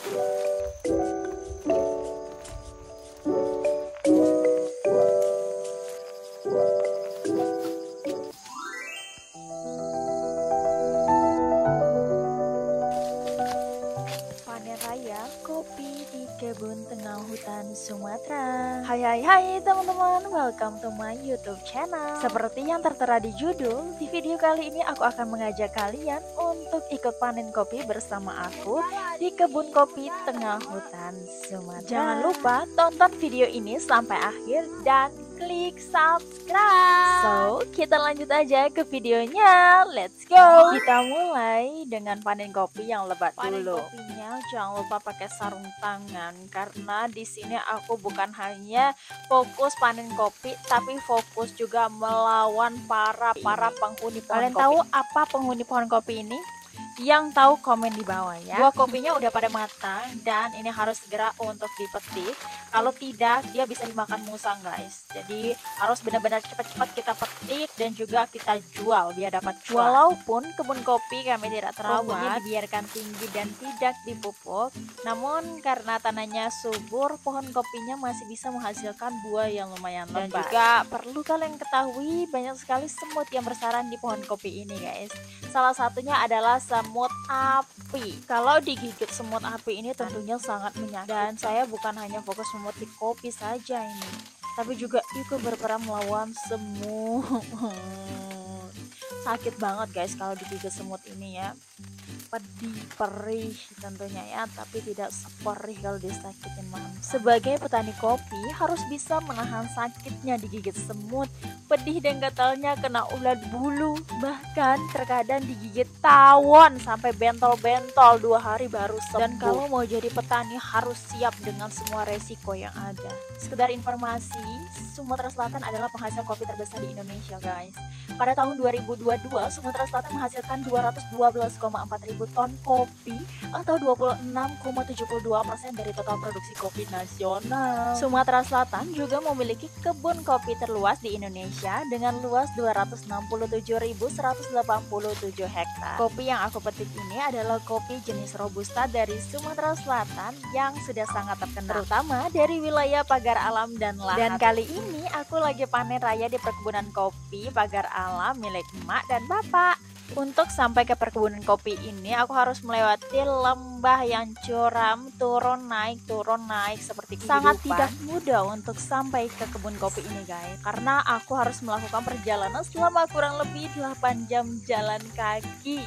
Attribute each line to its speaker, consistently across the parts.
Speaker 1: Raya kopi di kebun tengah hutan Sumatera. Hai teman-teman, welcome to my YouTube channel. Seperti yang tertera di judul, di video kali ini aku akan mengajak kalian untuk ikut panen kopi bersama aku di kebun kopi tengah hutan Sumatera. Jangan lupa tonton video ini sampai akhir dan klik subscribe. So, kita lanjut aja ke videonya. Let's go. Kita mulai dengan panen kopi yang lebat dulu. Kopinya jangan lupa pakai sarung tangan karena di sini aku bukan hanya fokus panen kopi tapi fokus juga melawan para penghuni pohon kopi. Kalian tahu apa penghuni pohon kopi ini? Yang tahu komen di bawah ya. Buah kopinya udah pada matang dan ini harus segera untuk dipetik. Kalau tidak dia bisa dimakan musang guys. Jadi harus benar-benar cepat-cepat kita petik dan juga kita jual biar dapat cuan. Walaupun kebun kopi kami tidak terawat, dibiarkan tinggi dan tidak dipupuk, namun karena tanahnya subur, pohon kopinya masih bisa menghasilkan buah yang lumayan lebat. Dan juga perlu kalian ketahui banyak sekali semut yang bersarang di pohon kopi ini guys. Salah satunya adalah semut api. Kalau digigit semut api ini tentunya sangat menyakitkan. Dan saya bukan hanya fokus memetik kopi saja ini, tapi juga ikut berperan melawan semut. Sakit banget guys kalau digigit semut ini ya. Pedih, perih tentunya ya, tapi tidak seperih kalau disakitin manusia. Sebagai petani kopi harus bisa menahan sakitnya digigit semut, pedih dan gatalnya kena ulat bulu, bahkan terkadang digigit tawon sampai bentol-bentol 2 hari baru sembuh. Dan kalau mau jadi petani harus siap dengan semua resiko yang ada. Sekedar informasi, Sumatera Selatan adalah penghasil kopi terbesar di Indonesia guys. Pada tahun 2022, Sumatera Selatan menghasilkan 212,4 ribu ton kopi atau 26,72% dari total produksi kopi nasional. Sumatera Selatan juga memiliki kebun kopi terluas di Indonesia dengan luas 267.187 hektar. Kopi yang aku petik ini adalah kopi jenis Robusta dari Sumatera Selatan yang sudah sangat terkenal, terutama dari wilayah Pagar Alam dan Lahat. Dan kali ini aku lagi panen raya di perkebunan kopi Pagar Alam milik emak dan bapak. Untuk sampai ke perkebunan kopi ini aku harus melewati lembah yang curam, turun naik seperti kehidupan. Sangat tidak mudah untuk sampai ke kebun kopi ini guys, karena aku harus melakukan perjalanan selama kurang lebih 8 jam jalan kaki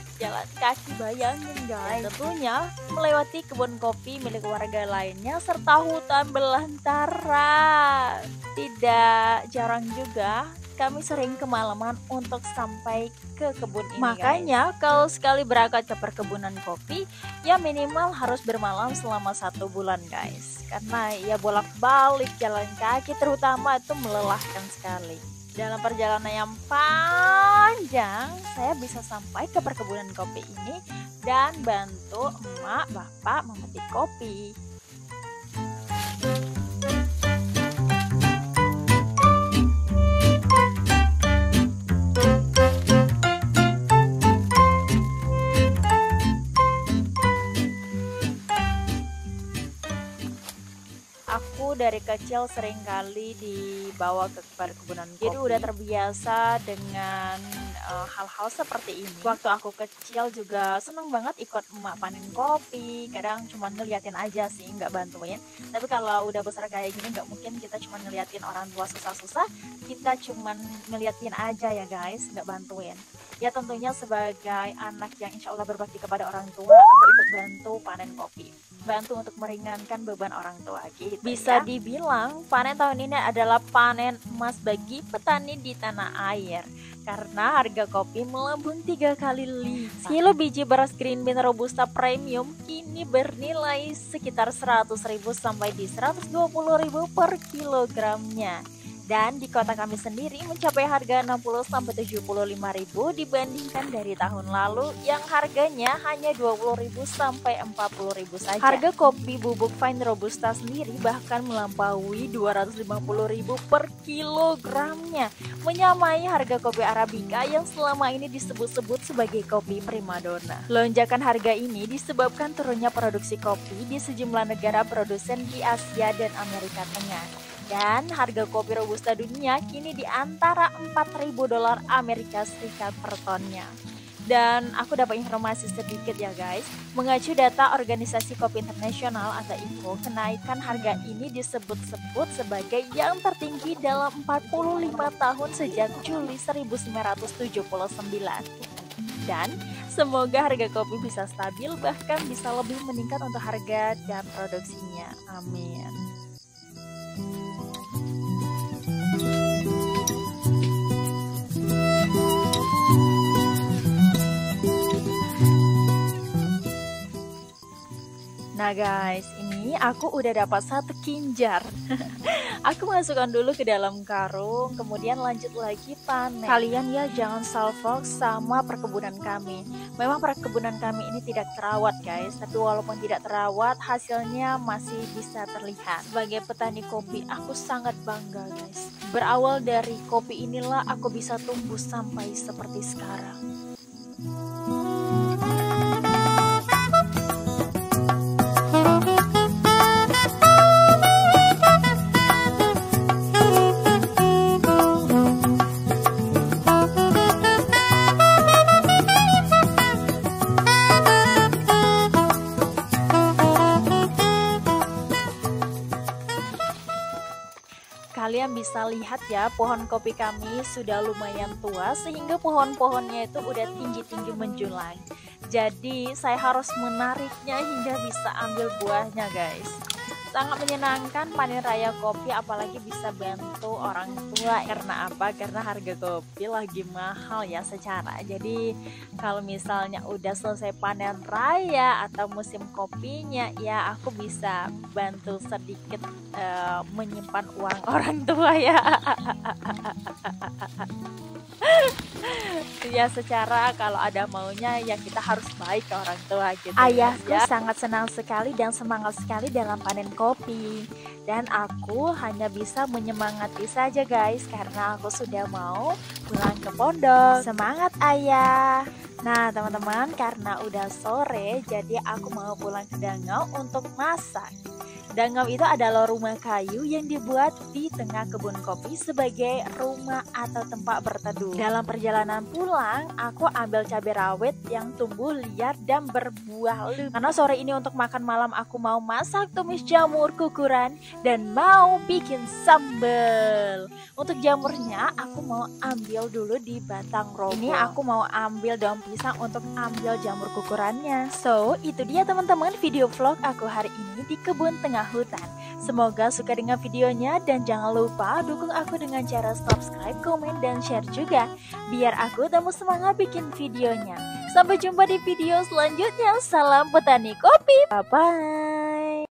Speaker 1: bayangin guys. Dan tentunya melewati kebun kopi milik warga lainnya serta hutan belantara. Tidak jarang juga kami sering kemalaman untuk sampai ke kebun ini. Makanya kalau sekali berangkat ke perkebunan kopi ya minimal harus bermalam selama 1 bulan guys, karena ya bolak-balik jalan kaki terutama itu melelahkan sekali. Dalam perjalanan yang panjang saya bisa sampai ke perkebunan kopi ini dan bantu emak bapak memetik kopi. Aku dari kecil sering kali dibawa ke perkebunan kopi, jadi udah terbiasa dengan hal-hal seperti ini. Waktu aku kecil juga seneng banget ikut emak panen kopi, kadang cuma ngeliatin aja sih, nggak bantuin. Tapi kalau udah besar kayak gini nggak mungkin kita cuma ngeliatin orang tua susah-susah, kita cuma ngeliatin aja ya guys, nggak bantuin. Ya tentunya sebagai anak yang insya Allah berbakti kepada orang tua, aku ikut bantu panen kopi, bantu untuk meringankan beban orang tua gitu. Bisa dibilang panen tahun ini adalah panen emas bagi petani di tanah air, karena harga kopi melambung 3 kali lipat. Kilo biji beras green bean robusta premium kini bernilai sekitar 100.000 sampai di 120.000 per kilogramnya. Dan di kota kami sendiri mencapai harga 60-75.000 dibandingkan dari tahun lalu yang harganya hanya 20.000 sampai 40.000 saja. Harga kopi bubuk Fine Robusta sendiri bahkan melampaui 250.000 per kilogramnya, menyamai harga kopi Arabica yang selama ini disebut-sebut sebagai kopi primadona. Lonjakan harga ini disebabkan turunnya produksi kopi di sejumlah negara produsen di Asia dan Amerika Tengah. Dan harga kopi Robusta dunia kini di antara $4.000 Amerika Serikat per tonnya. Dan aku dapat informasi sedikit ya guys, mengacu data Organisasi Kopi Internasional atau IKO, kenaikan harga ini disebut-sebut sebagai yang tertinggi dalam 45 tahun sejak Juli 1979. Dan semoga harga kopi bisa stabil bahkan bisa lebih meningkat untuk harga dan produksinya. Amin. Nah guys, ini aku udah dapat satu kinjar. Aku masukkan dulu ke dalam karung, kemudian lanjut lagi panen. Kalian ya jangan salfok sama perkebunan kami. Memang perkebunan kami ini tidak terawat guys, tapi walaupun tidak terawat, hasilnya masih bisa terlihat. Sebagai petani kopi, aku sangat bangga guys. Berawal dari kopi inilah aku bisa tumbuh sampai seperti sekarang. Kalian bisa lihat ya, pohon kopi kami sudah lumayan tua sehingga pohon-pohonnya itu udah tinggi-tinggi menjulang. Jadi saya harus menariknya hingga bisa ambil buahnya guys. Sangat menyenangkan panen raya kopi, apalagi bisa bantu orang tua. Karena apa? Karena harga kopi lagi mahal ya secara. Jadi kalau misalnya udah selesai panen raya atau musim kopinya, ya aku bisa bantu sedikit menyimpan uang orang tua ya. Ya secara kalau ada maunya ya kita harus baik ke orang tua gitu. Ayahku ya sangat senang sekali dan semangat sekali dalam panen kopi. Dan aku hanya bisa menyemangati saja guys, karena aku sudah mau pulang ke pondok. Semangat ayah. Nah teman-teman, karena udah sore jadi aku mau pulang ke Dangau untuk masak. Dangau itu adalah rumah kayu yang dibuat di tengah kebun kopi sebagai rumah atau tempat berteduh. Dalam perjalanan pulang, aku ambil cabai rawit yang tumbuh liar dan berbuah lebat. Karena sore ini untuk makan malam aku mau masak tumis jamur kukuran dan mau bikin sambal. Untuk jamurnya aku mau ambil dulu di batang rogo. Ini aku mau ambil daun pisang untuk ambil jamur kukurannya. So, itu dia teman-teman video vlog aku hari ini di kebun tengah hutan. Semoga suka dengan videonya dan jangan lupa dukung aku dengan cara subscribe, komen, dan share juga biar aku tambah semangat bikin videonya. Sampai jumpa di video selanjutnya. Salam petani kopi. Bye bye.